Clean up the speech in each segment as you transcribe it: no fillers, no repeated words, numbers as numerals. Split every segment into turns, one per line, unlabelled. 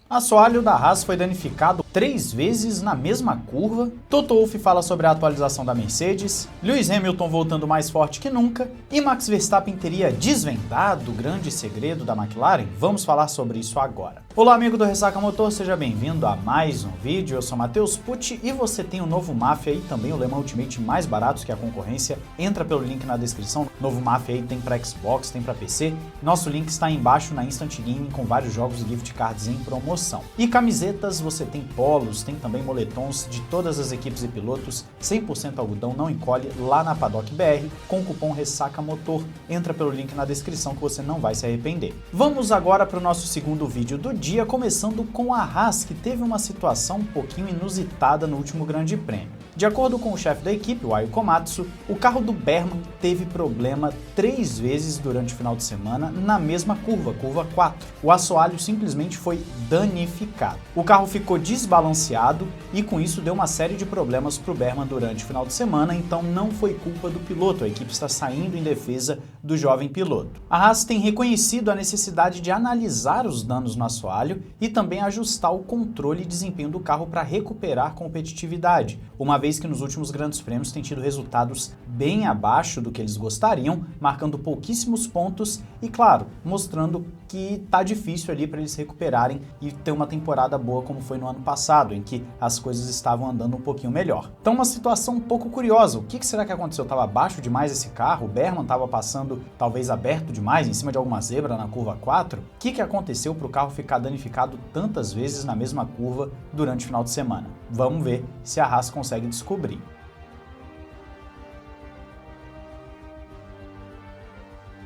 Assoalho da Haas foi danificado 3 vezes na mesma curva, Toto Wolff fala sobre a atualização da Mercedes, Lewis Hamilton voltando mais forte que nunca e Max Verstappen teria desvendado o grande segredo da McLaren? Vamos falar sobre isso agora. Olá amigo do Ressaca Motor, seja bem-vindo a mais um vídeo, eu sou Matheus Pucci e você tem o novo Mafia e também o Le Mans Ultimate mais baratos que a concorrência, entra pelo link na descrição, o novo Mafia aí tem para Xbox, tem para PC, nosso link está aí embaixo na Instant Gaming com vários jogos e gift cards em promoção. E camisetas, você tem polos, tem também moletons de todas as equipes e pilotos, 100% algodão, não encolhe, lá na Paddock BR, com o cupom Ressaca Motor. Entra pelo link na descrição que você não vai se arrepender. Vamos agora para o nosso segundo vídeo do dia, começando com a Haas, que teve uma situação um pouquinho inusitada no último Grande Prêmio. De acordo com o chefe da equipe, o Ayao Komatsu, o carro do Berman teve problema 3 vezes durante o final de semana na mesma curva, curva 4. O assoalho simplesmente foi danificado. O carro ficou desbalanceado e com isso deu uma série de problemas para o Berman durante o final de semana, então não foi culpa do piloto, a equipe está saindo em defesa do jovem piloto. A Haas tem reconhecido a necessidade de analisar os danos no assoalho e também ajustar o controle e desempenho do carro para recuperar competitividade, uma vez que nos últimos grandes prêmios tem tido resultados bem abaixo do que eles gostariam, marcando pouquíssimos pontos e, claro, mostrando que tá difícil ali para eles recuperarem e ter uma temporada boa como foi no ano passado, em que as coisas estavam andando um pouquinho melhor. Então uma situação um pouco curiosa, o que será que aconteceu? Tava baixo demais esse carro? O Berman tava passando talvez aberto demais em cima de alguma zebra na curva 4? O que aconteceu para o carro ficar danificado tantas vezes na mesma curva durante o final de semana? Vamos ver se a Haas consegue descobrir.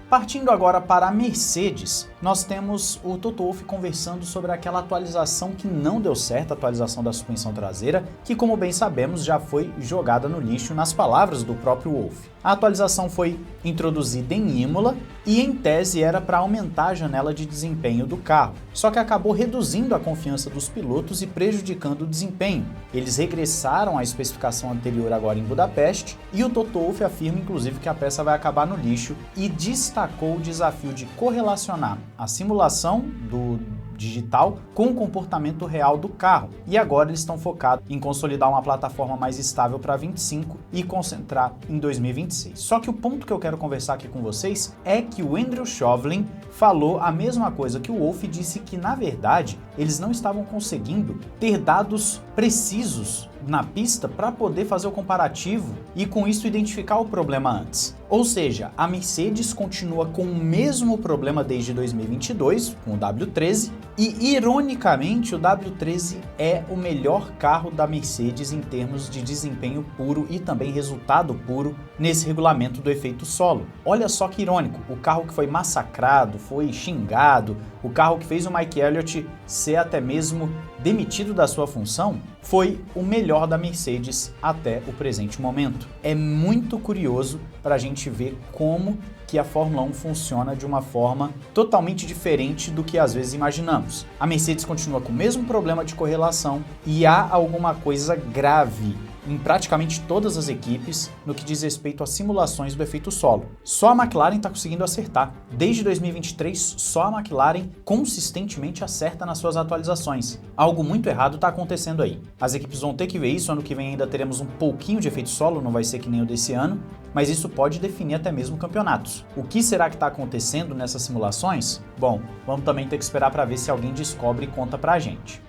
Partindo agora para a Mercedes, nós temos o Toto Wolff conversando sobre aquela atualização que não deu certo, a atualização da suspensão traseira, que como bem sabemos já foi jogada no lixo nas palavras do próprio Wolff. A atualização foi introduzida em Imola e em tese era para aumentar a janela de desempenho do carro, só que acabou reduzindo a confiança dos pilotos e prejudicando o desempenho. Eles regressaram à especificação anterior agora em Budapeste e o Toto Wolff afirma inclusive que a peça vai acabar no lixo e destacou o desafio de correlacionar a simulação do digital com o comportamento real do carro. E agora eles estão focados em consolidar uma plataforma mais estável para 25 e concentrar em 2026. Só que o ponto que eu quero conversar aqui com vocês é que o Andrew Shovlin falou a mesma coisa que o Wolff, disse que na verdade eles não estavam conseguindo ter dados precisos na pista para poder fazer o comparativo e com isso identificar o problema antes. Ou seja, a Mercedes continua com o mesmo problema desde 2022, com o W13, e ironicamente o W13 é o melhor carro da Mercedes em termos de desempenho puro e também resultado puro nesse regulamento do efeito solo. Olha só que irônico, o carro que foi massacrado, foi xingado, o carro que fez o Mike Elliott ser até mesmo demitido da sua função, foi o melhor da Mercedes até o presente momento. É muito curioso para a gente ver como que a Fórmula 1 funciona de uma forma totalmente diferente do que às vezes imaginamos. A Mercedes continua com o mesmo problema de correlação e há alguma coisa grave em praticamente todas as equipes no que diz respeito às simulações do efeito solo. Só a McLaren está conseguindo acertar. Desde 2023, só a McLaren consistentemente acerta nas suas atualizações. Algo muito errado está acontecendo aí. As equipes vão ter que ver isso, ano que vem ainda teremos um pouquinho de efeito solo, não vai ser que nem o desse ano, mas isso pode definir até mesmo campeonatos. O que será que está acontecendo nessas simulações? Bom, vamos também ter que esperar para ver se alguém descobre e conta pra gente.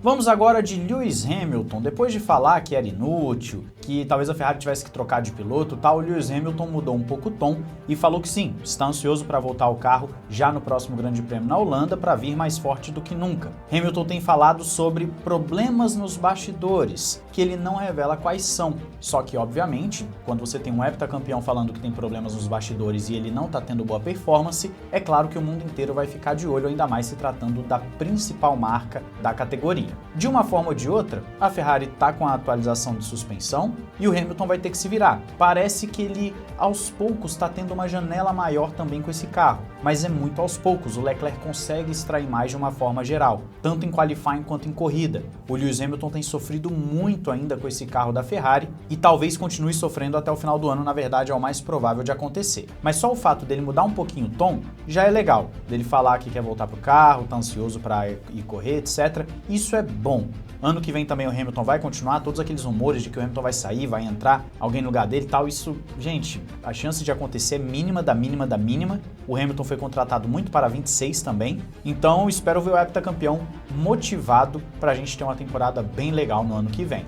Vamos agora de Lewis Hamilton. Depois de falar que era inútil, que talvez a Ferrari tivesse que trocar de piloto, o Lewis Hamilton mudou um pouco o tom e falou que sim, está ansioso para voltar ao carro já no próximo Grande Prêmio na Holanda para vir mais forte do que nunca. Hamilton tem falado sobre problemas nos bastidores, que ele não revela quais são. Só que, obviamente, quando você tem um heptacampeão falando que tem problemas nos bastidores e ele não está tendo boa performance, é claro que o mundo inteiro vai ficar de olho, ainda mais se tratando da principal marca da categoria. De uma forma ou de outra, a Ferrari está com a atualização de suspensão, e o Hamilton vai ter que se virar. Parece que ele, aos poucos, está tendo uma janela maior também com esse carro, mas é muito aos poucos. O Leclerc consegue extrair mais de uma forma geral, tanto em qualifying quanto em corrida. O Lewis Hamilton tem sofrido muito ainda com esse carro da Ferrari e talvez continue sofrendo até o final do ano, na verdade é o mais provável de acontecer. Mas só o fato dele mudar um pouquinho o tom já é legal, dele falar que quer voltar pro carro, tá ansioso para ir correr, etc. Isso é bom. Ano que vem também o Hamilton vai continuar, todos aqueles rumores de que o Hamilton vai sair, vai entrar alguém no lugar dele e tal, isso, gente, a chance de acontecer é mínima da mínima da mínima. O Hamilton foi contratado muito para 26 também, então espero ver o heptacampeão motivado para a gente ter uma temporada bem legal no ano que vem.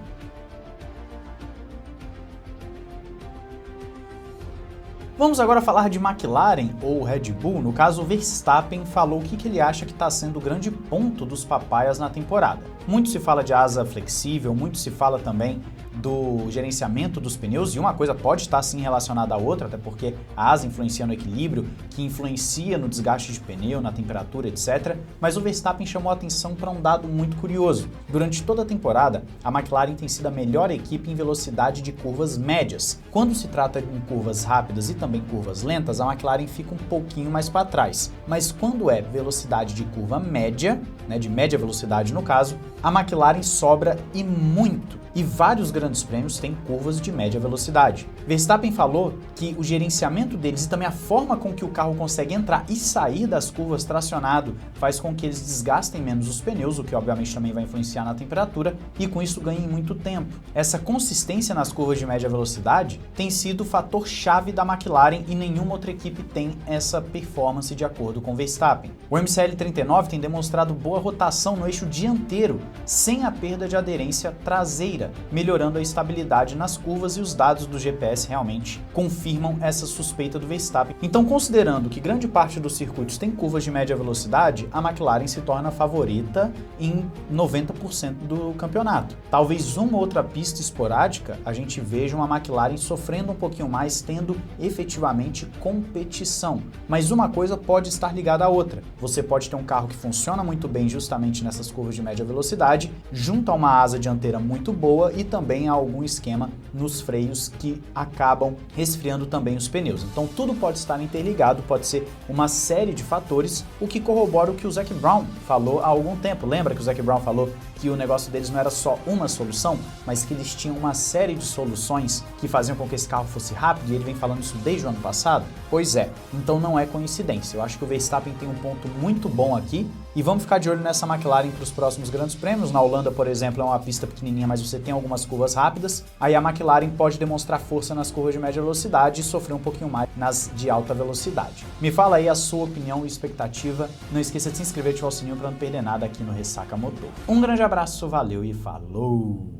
Vamos agora falar de McLaren ou Red Bull. No caso, o Verstappen falou o que ele acha que está sendo o grande ponto dos papaias na temporada. Muito se fala de asa flexível, muito se fala também do gerenciamento dos pneus, e uma coisa pode estar sim relacionada à outra, até porque a asa influencia no equilíbrio, que influencia no desgaste de pneu, na temperatura, etc. Mas o Verstappen chamou a atenção para um dado muito curioso. Durante toda a temporada, a McLaren tem sido a melhor equipe em velocidade de curvas médias. Quando se trata de curvas rápidas e também curvas lentas, a McLaren fica um pouquinho mais para trás. Mas quando é velocidade de curva média, de média velocidade no caso, a McLaren sobra e muito. E vários grandes prêmios têm curvas de média velocidade. Verstappen falou que o gerenciamento deles e também a forma com que o carro consegue entrar e sair das curvas tracionado faz com que eles desgastem menos os pneus, o que obviamente também vai influenciar na temperatura, e com isso ganhem muito tempo. Essa consistência nas curvas de média velocidade tem sido o fator chave da McLaren e nenhuma outra equipe tem essa performance de acordo com Verstappen. O MCL39 tem demonstrado boa rotação no eixo dianteiro, sem a perda de aderência traseira, melhorando a estabilidade nas curvas, e os dados do GPS realmente confirmam essa suspeita do Verstappen. Então, considerando que grande parte dos circuitos tem curvas de média velocidade, a McLaren se torna favorita em 90% do campeonato. Talvez uma outra pista esporádica a gente veja uma McLaren sofrendo um pouquinho mais, tendo efetivamente competição. Mas uma coisa pode estar ligada à outra. Você pode ter um carro que funciona muito bem justamente nessas curvas de média velocidade, junto a uma asa dianteira muito boa e também há algum esquema nos freios que acabam resfriando também os pneus. Então tudo pode estar interligado, pode ser uma série de fatores, o que corrobora o que o Zac Brown falou há algum tempo. Lembra que o Zac Brown falou que o negócio deles não era só uma solução, mas que eles tinham uma série de soluções que faziam com que esse carro fosse rápido, e ele vem falando isso desde o ano passado? Pois é, então não é coincidência. Eu acho que o Verstappen tem um ponto muito bom aqui, e vamos ficar de olho nessa McLaren para os próximos grandes prêmios. Na Holanda, por exemplo, é uma pista pequenininha, mas você tem algumas curvas rápidas. Aí a McLaren pode demonstrar força nas curvas de média velocidade e sofrer um pouquinho mais nas de alta velocidade. Me fala aí a sua opinião e expectativa. Não esqueça de se inscrever e ativar o sininho para não perder nada aqui no Ressaca Motor. Um grande abraço, valeu e falou!